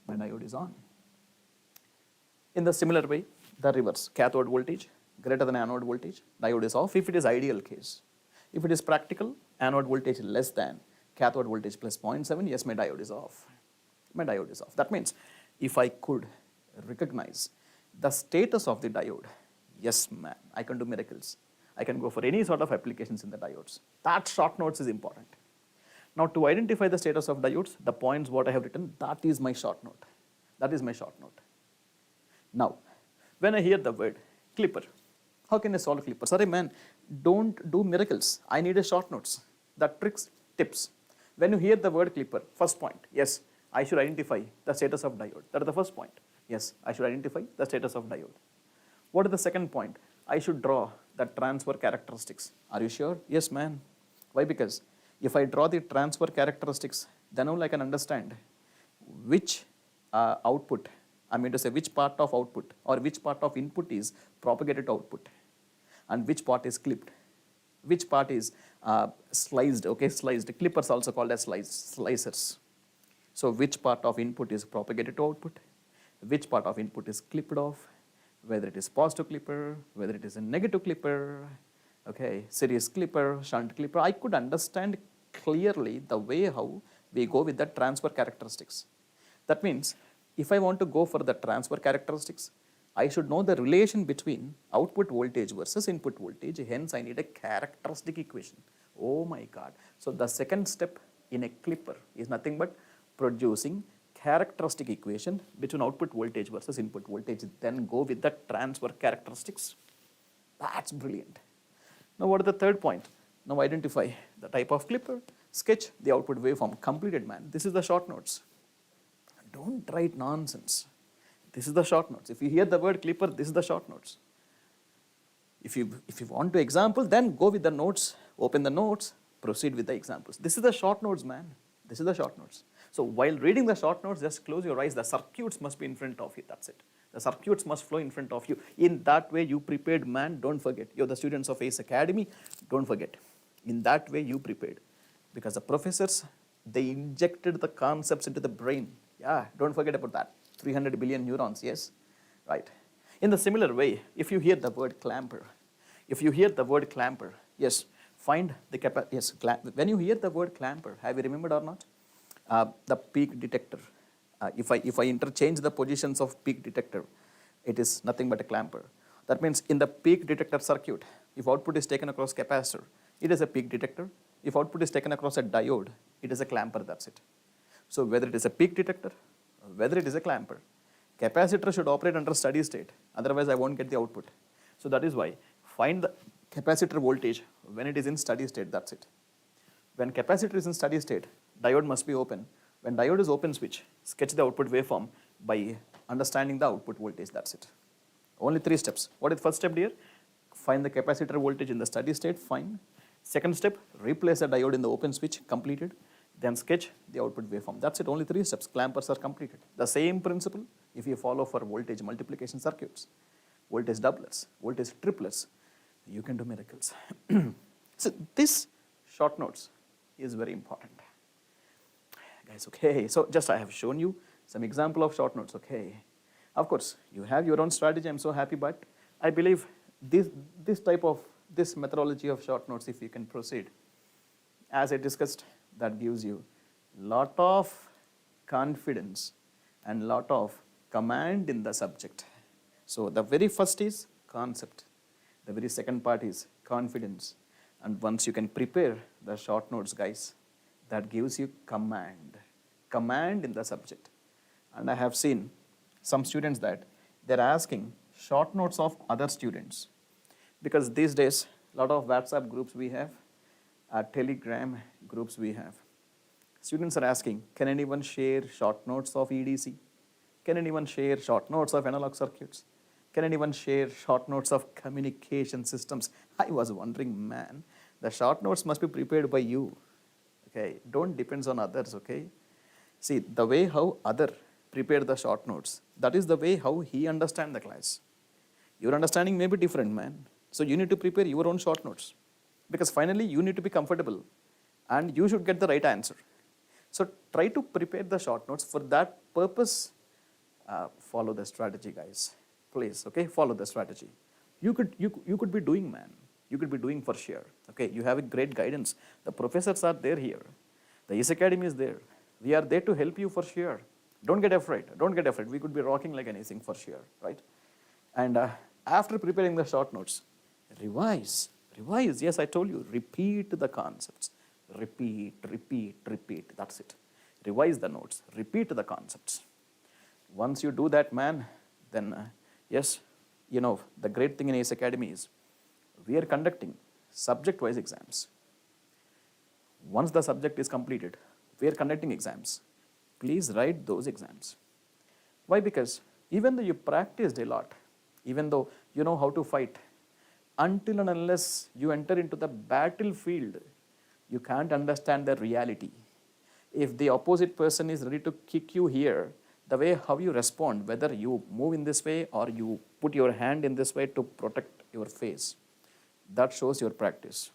my diode is on. In the similar way, the reverse, cathode voltage greater than anode voltage, diode is off if it is ideal case. If it is practical, anode voltage less than cathode voltage plus 0.7, yes, my diode is off. That means if I could recognize the status of the diode, yes, man, I can do miracles. I can go for any sort of applications in the diodes. That short notes is important. Now to identify the status of diodes, the points what I have written, that is my short note. Now, when I hear the word clipper, how can I solve clipper? Sorry man, don't do miracles. I need a short notes. The tricks, tips. When you hear the word clipper, first point, yes, I should identify the status of diode. That is the first point. Yes, I should identify the status of diode. What is the second point? I should draw the transfer characteristics. Are you sure? Yes, man. Why? Because if I draw the transfer characteristics, then only I can understand which output, which part of output or which part of input is propagated to output and which part is clipped, which part is sliced, sliced. Clippers also called as slicers. So which part of input is propagated to output, which part of input is clipped off, whether it is positive clipper, whether it is a negative clipper, series clipper, shunt clipper. I could understand clearly the way how we go with the transfer characteristics. That means if I want to go for the transfer characteristics, I should know the relation between output voltage versus input voltage. Hence, I need a characteristic equation. Oh my God. So the second step in a clipper is nothing but producing characteristic equation between output voltage versus input voltage, then go with the transfer characteristics. That's brilliant. Now what is the third point? Now identify the type of clipper, sketch the output waveform. Completed, man. This is the short notes. Don't write nonsense. This is the short notes. If you hear the word clipper, this is the short notes. If you want to example, then go with the notes, open the notes, proceed with the examples. This is the short notes, man. This is the short notes. So while reading the short notes, just close your eyes. The circuits must be in front of you. That's it. The circuits must flow in front of you. In that way, you prepared, man. Don't forget. You're the students of ACE Academy. Don't forget. In that way, you prepared. Because the professors, they injected the concepts into the brain. Yeah, don't forget about that. 300 billion neurons, yes? Right. In the similar way, if you hear the word clamper, yes, find the when you hear the word clamper, have you remembered or not? The peak detector. If I interchange the positions of peak detector, it is nothing but a clamper. That means in the peak detector circuit, if output is taken across capacitor, it is a peak detector. If output is taken across a diode, it is a clamper, that's it. So whether it is a peak detector, whether it is a clamper, capacitor should operate under steady state, otherwise I won't get the output. So that is why find the capacitor voltage when it is in steady state, that's it. When capacitor is in steady state, diode must be open. When diode is open switch, sketch the output waveform by understanding the output voltage, that's it. Only 3 steps. What is the first step, dear? Find the capacitor voltage in the steady state, fine. Second step, replace the diode in the open switch, completed. Then sketch the output waveform. That's it, only 3 steps. Clampers are completed. The same principle if you follow for voltage multiplication circuits, voltage doublets, voltage triplets, you can do miracles. So this short notes is very important. Guys, okay, so just I have shown you some example of short notes, okay. Of course, you have your own strategy, I'm so happy, but I believe this methodology of short notes, if you can proceed, as I discussed, that gives you lot of confidence and lot of command in the subject. So the very first is concept. The very second part is confidence. And once you can prepare the short notes, guys, that gives you command in the subject. And I have seen some students that they're asking short notes of other students, because these days a lot of WhatsApp groups we have, Telegram groups we have. Students are asking, can anyone share short notes of EDC? Can anyone share short notes of analog circuits? Can anyone share short notes of communication systems? I was wondering, man, the short notes must be prepared by you. Okay, don't depend on others, okay? See, the way how other prepare the short notes, that is the way how he understand the class. Your understanding may be different, man. So you need to prepare your own short notes, because finally you need to be comfortable and you should get the right answer. So try to prepare the short notes. For that purpose, follow the strategy, guys. Please, okay, follow the strategy. You could be doing, man. You could be doing for sure. Okay, you have a great guidance. The professors are there here. The ACE Academy is there. We are there to help you for sure. Don't get afraid. Don't get afraid. We could be rocking like anything for sure, right? And after preparing the short notes, revise. Yes, I told you, repeat the concepts. Repeat. That's it. Revise the notes. Repeat the concepts. Once you do that, man, then yes, you know, the great thing in ACE Academy is we are conducting subject-wise exams. Once the subject is completed, we are conducting exams. Please write those exams. Why? Because even though you practiced a lot, even though you know how to fight, until and unless you enter into the battlefield, you can't understand the reality. If the opposite person is ready to kick you here, the way how you respond, whether you move in this way or you put your hand in this way to protect your face, that shows your practice.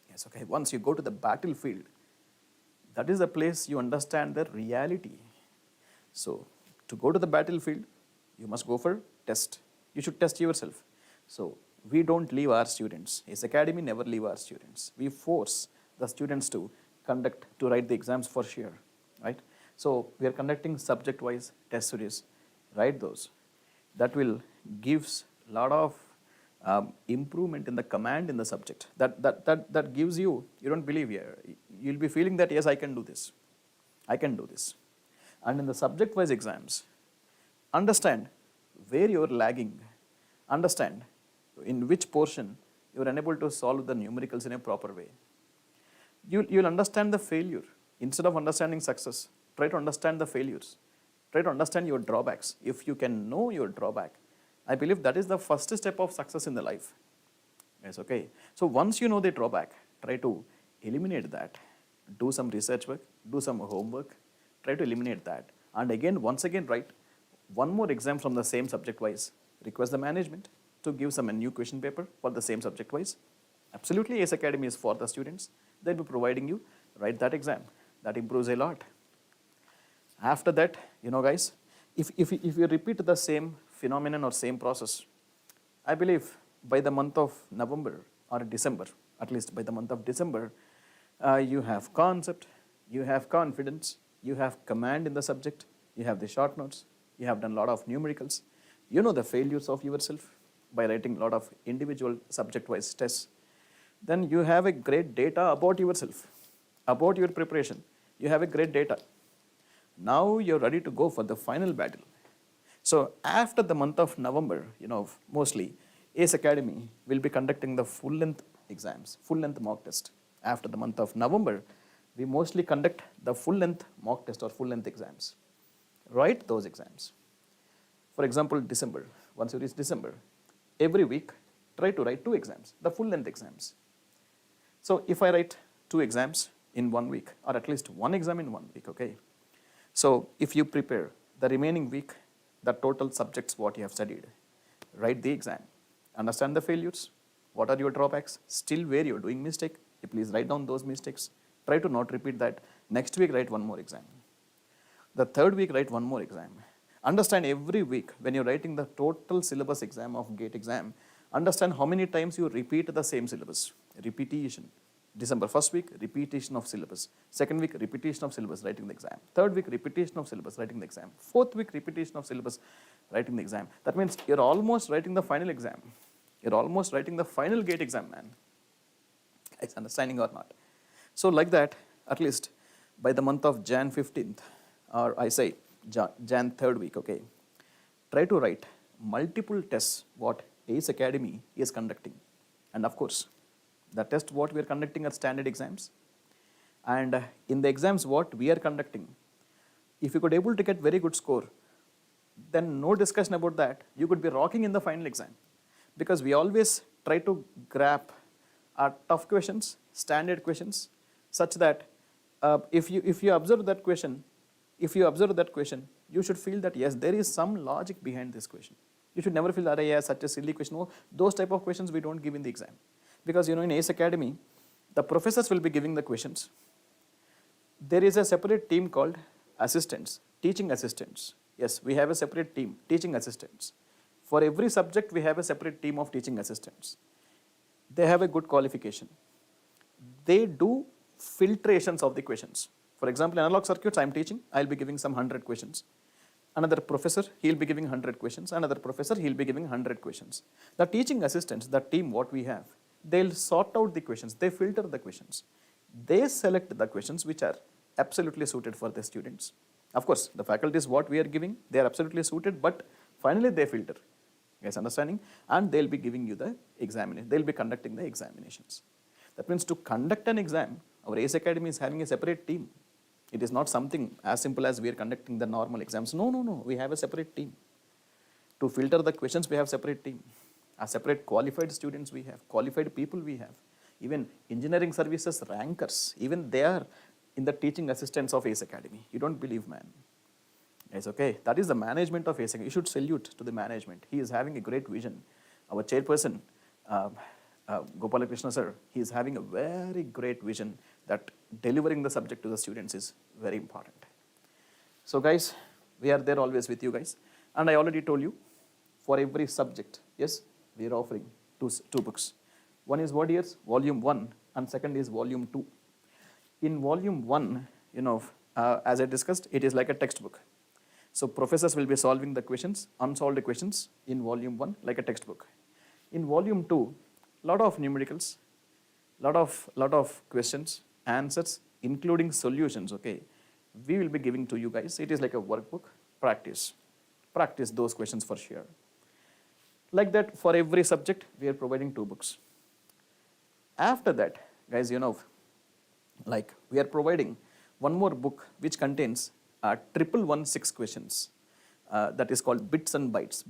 Yes, okay. Once you go to the battlefield, that is the place you understand the reality. So to go to the battlefield, you must go for test. You should test yourself. So we don't leave our students. ACE Academy never leave our students. We force the students to write the exams for sure, right? So we are conducting subject-wise test series. Write those. That will gives a lot of improvement in the command in the subject. That gives you don't believe here. You'll be feeling that, yes, I can do this. I can do this. And in the subject-wise exams, understand where you're lagging. Understand in which portion you're unable to solve the numericals in a proper way. You'll understand the failure. Instead of understanding success, try to understand the failures. Try to understand your drawbacks. If you can know your drawback, I believe that is the first step of success in the life. Yes, okay. So once you know the drawback, try to eliminate that. Do some research work, do some homework, try to eliminate that. And again, once again, write one more exam from the same subject wise. Request the management to give some a new question paper for the same subject wise. Absolutely, ACE Academy is for the students. They'll be providing you, write that exam. That improves a lot. After that, you know, guys, if you repeat the same phenomenon or same process. I believe by the month of November or December, at least by the month of December, you have concept, you have confidence, you have command in the subject, you have the short notes, you have done a lot of numericals, you know the failures of yourself by writing a lot of individual subject-wise tests. Then you have a great data about yourself, about your preparation. You have a great data. Now you're ready to go for the final battle. So after the month of November, mostly ACE Academy will be conducting the full-length exams, full-length mock test. After the month of November, we mostly conduct the full-length mock test or full-length exams. Write those exams. For example, December, once you reach December, every week, try to write 2 exams, the full-length exams. So if I write 2 exams in 1 week, or at least 1 exam in 1 week, okay? So if you prepare the remaining week, the total subjects what you have studied, write the exam, understand the failures, what are your drawbacks, still where you're doing mistake, you please write down those mistakes, try to not repeat that. Next week, write 1 more exam. The third week, write 1 more exam. Understand every week when you're writing the total syllabus exam of GATE exam, understand how many times you repeat the same syllabus, repetition. December first week, repetition of syllabus. Second week, repetition of syllabus, writing the exam. Third week, repetition of syllabus, writing the exam. Fourth week, repetition of syllabus, writing the exam. That means you're almost writing the final exam. You're almost writing the final GATE exam, man. It's understanding or not. So like that, at least by the month of Jan 15th, or I say Jan 3rd week, okay, try to write multiple tests what ACE Academy is conducting. And of course, the test what we are conducting are standard exams. And in the exams what we are conducting, if you could able to get very good score, then no discussion about that, you could be rocking in the final exam. Because we always try to grab tough questions, standard questions, such that if you observe that question, you should feel that yes, there is some logic behind this question. You should never feel that yes, such a silly question. No, those type of questions we don't give in the exam. Because in ACE Academy, the professors will be giving the questions. There is a separate team called assistants, teaching assistants. Yes, we have a separate team, teaching assistants. For every subject, we have a separate team of teaching assistants. They have a good qualification. They do filtrations of the questions. For example, analog circuits I am teaching, I will be giving some 100 questions. Another professor, he will be giving 100 questions. Another professor, he will be giving 100 questions. The teaching assistants, the team what we have, they'll sort out the questions, they filter the questions. They select the questions which are absolutely suited for the students. Of course, the faculties what we are giving, they are absolutely suited, but finally they filter. Guys, understanding? And they'll be giving you the examination, they'll be conducting the examinations. That means to conduct an exam, our ACE Academy is having a separate team. It is not something as simple as we are conducting the normal exams. No, we have a separate team. To filter the questions, we have separate team. A separate qualified students we have, qualified people we have. Even engineering services rankers, even they are in the teaching assistants of ACE Academy. You don't believe, man. It's okay. That is the management of ACE Academy. You should salute to the management. He is having a great vision. Our chairperson, Gopalakrishna sir, he is having a very great vision that delivering the subject to the students is very important. So guys, we are there always with you guys. And I already told you, for every subject, yes, we are offering two books. One is what years? Volume 1, and second is Volume 2. In Volume 1, as I discussed, it is like a textbook. So professors will be solving the questions, unsolved questions in Volume 1 like a textbook. In Volume 2, lot of numericals, lot of questions, answers, including solutions, okay. We will be giving to you guys. It is like a workbook. Practice those questions for sure. Like that, for every subject, we are providing 2 books. After that, guys, like we are providing one more book which contains 1116 questions. That is called Bits and Bytes.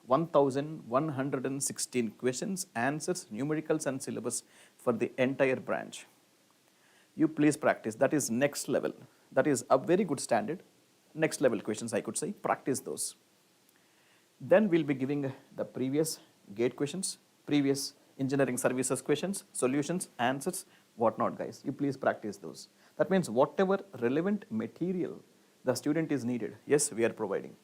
1116 questions, answers, numericals and syllabus for the entire branch. You please practice. That is next level. That is a very good standard. Next level questions, I could say. Practice those. Then we'll be giving the previous GATE questions, previous engineering services questions, solutions, answers, whatnot, guys. You please practice those. That means whatever relevant material the student is needed, yes, we are providing.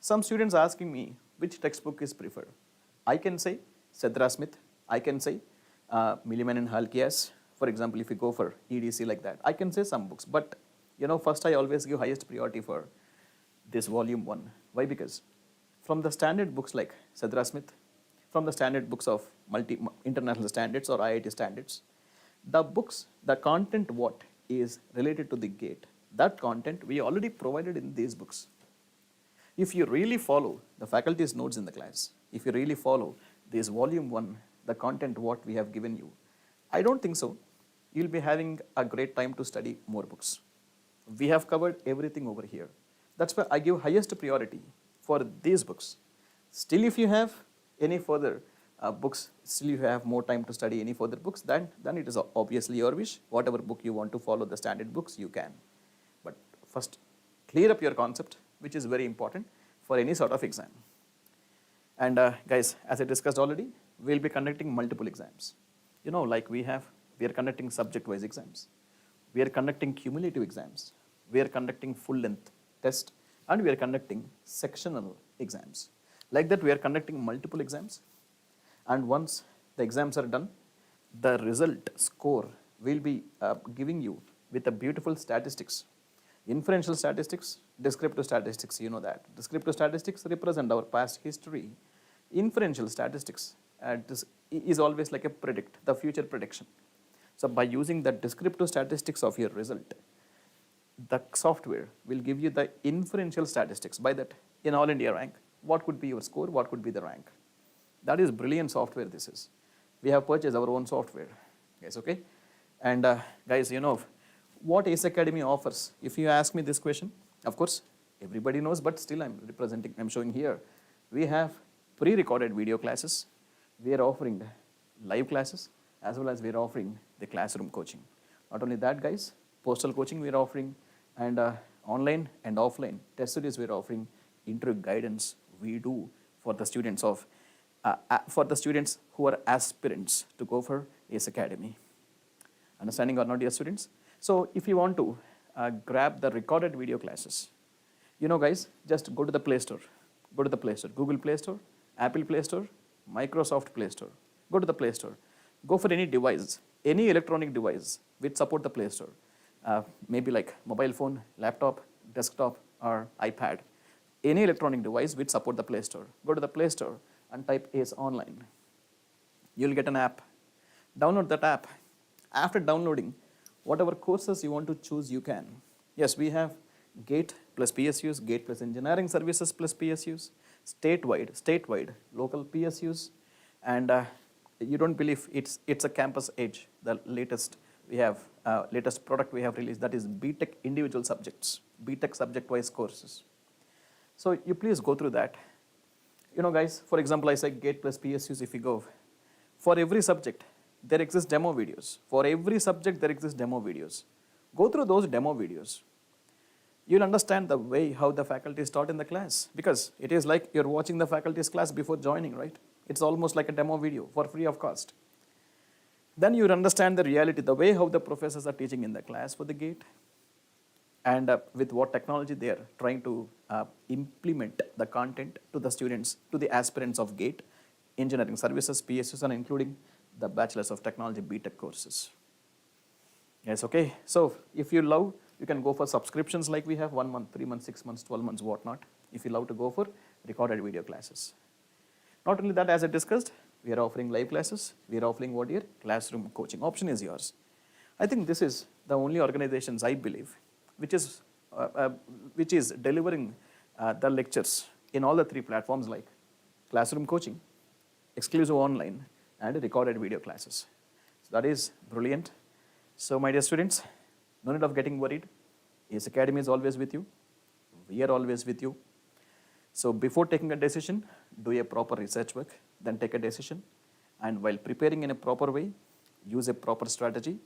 Some students asking me which textbook is preferred. I can say Cedra Smith, I can say Milliman and Halkias. For example, if you go for EDC like that, I can say some books, but first I always give highest priority for this volume 1. Why? Because from the standard books like Cedra Smith, from the standard books of international standards or IIT standards, the books, the content what is related to the gate, that content we already provided in these books. If you really follow the faculty's notes in the class, if you really follow this volume 1, the content what we have given you, I don't think so you'll be having a great time to study more books. We have covered everything over here. That's why I give highest priority for these books. Still, if you have any further books, still you have more time to study any further books, then it is obviously your wish. Whatever book you want to follow the standard books, you can. But first, clear up your concept, which is very important for any sort of exam. And guys, as I discussed already, we'll be conducting multiple exams. Like we are conducting subject-wise exams. We are conducting cumulative exams. We are conducting full-length test, and we are conducting sectional exams. Like that, we are conducting multiple exams. And once the exams are done, the result score will be giving you with a beautiful statistics. Inferential statistics, descriptive statistics, you know that. Descriptive statistics represent our past history. Inferential statistics is always like the future prediction. So by using the descriptive statistics of your result, the software will give you the inferential statistics. By that, in all India rank, what could be your score, what could be the rank. That is brilliant software this is. We have purchased our own software, guys, okay? And guys, what Ace Academy offers, if you ask me this question, of course, everybody knows, but still I'm showing here. We have pre-recorded video classes. We are offering live classes, as well as we are offering the classroom coaching. Not only that, guys, postal coaching we are offering, and online and offline test series we are offering. Interview guidance we do for the students who are aspirants to go for Ace Academy. Understanding or not, dear students? So if you want to grab the recorded video classes, guys, just go to the Play Store. Go to the Play Store, Google Play Store, Apple Play Store, Microsoft Play Store. Go to the Play Store. Go for any device, any electronic device which support the Play Store. Maybe like mobile phone, laptop, desktop, or iPad. Any electronic device which support the Play Store. Go to the Play Store and type Ace Online. You'll get an app. Download that app. After downloading, whatever courses you want to choose, you can. Yes, we have GATE plus PSUs, GATE plus Engineering Services plus PSUs, statewide, local PSUs, and you don't believe it's a campus edge. The latest product we have released, that is BTech individual subjects, BTech subject-wise courses. So you please go through that. Guys, for example, I say GATE plus PSUs. If you go, for every subject, there exist demo videos. For every subject, there exist demo videos. Go through those demo videos. You'll understand the way how the faculty is taught in the class, because it is like you're watching the faculty's class before joining, right? It's almost like a demo video for free of cost. Then you'll understand the reality, the way how the professors are teaching in the class for the GATE, and with what technology they are trying to implement the content to the students, to the aspirants of GATE, Engineering Services, PSUs, and including the Bachelors of Technology BTech courses. Yes, okay. So if you love, you can go for subscriptions like we have 1 month, 3 months, 6 months, 12 months, whatnot. If you love to go for recorded video classes. Not only that, as I discussed, we are offering live classes. We are offering what here? Classroom coaching. Option is yours. I think this is the only organizations I believe which is delivering the lectures in all the 3 platforms like classroom coaching, exclusive online, and recorded video classes. So that is brilliant. So my dear students, no need of getting worried. Ace Academy is always with you. We are always with you. So before taking a decision, do a proper research work, then take a decision. And while preparing in a proper way, use a proper strategy.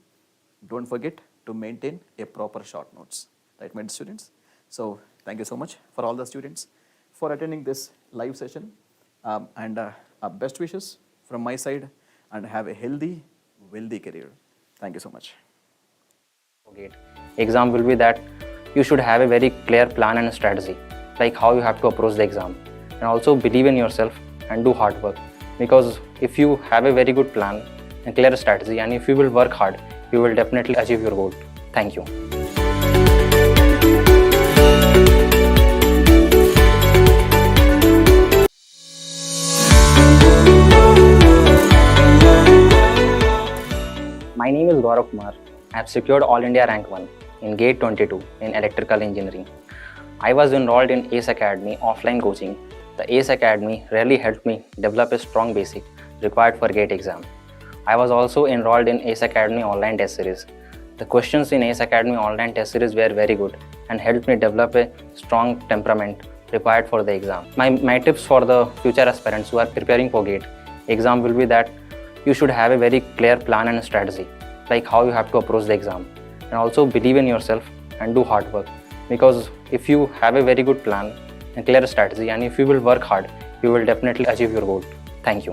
Don't forget to maintain a proper short notes. Right, my dear students? So thank you so much for all the students for attending this live session. And best wishes from my side, and have a healthy, wealthy career. Thank you so much. Exam will be that you should have a very clear plan and strategy. like how you have to approach the exam, and also believe in yourself and do hard work, because if you have a very good plan and clear strategy, and if you will work hard, you will definitely achieve your goal. Thank you. My name is Gaurav Kumar. I have secured All India Rank 1 in GATE 22 in Electrical Engineering. I was enrolled in ACE Academy offline coaching. The ACE Academy really helped me develop a strong basic required for GATE exam. I was also enrolled in ACE Academy online test series. The questions in ACE Academy online test series were very good and helped me develop a strong temperament required for the exam. My tips for the future aspirants who are preparing for GATE exam will be that you should have a very clear plan and strategy, like how you have to approach the exam, and also believe in yourself and do hard work, because if you have a very good plan and clear strategy, and if you will work hard, you will definitely achieve your goal. Thank you.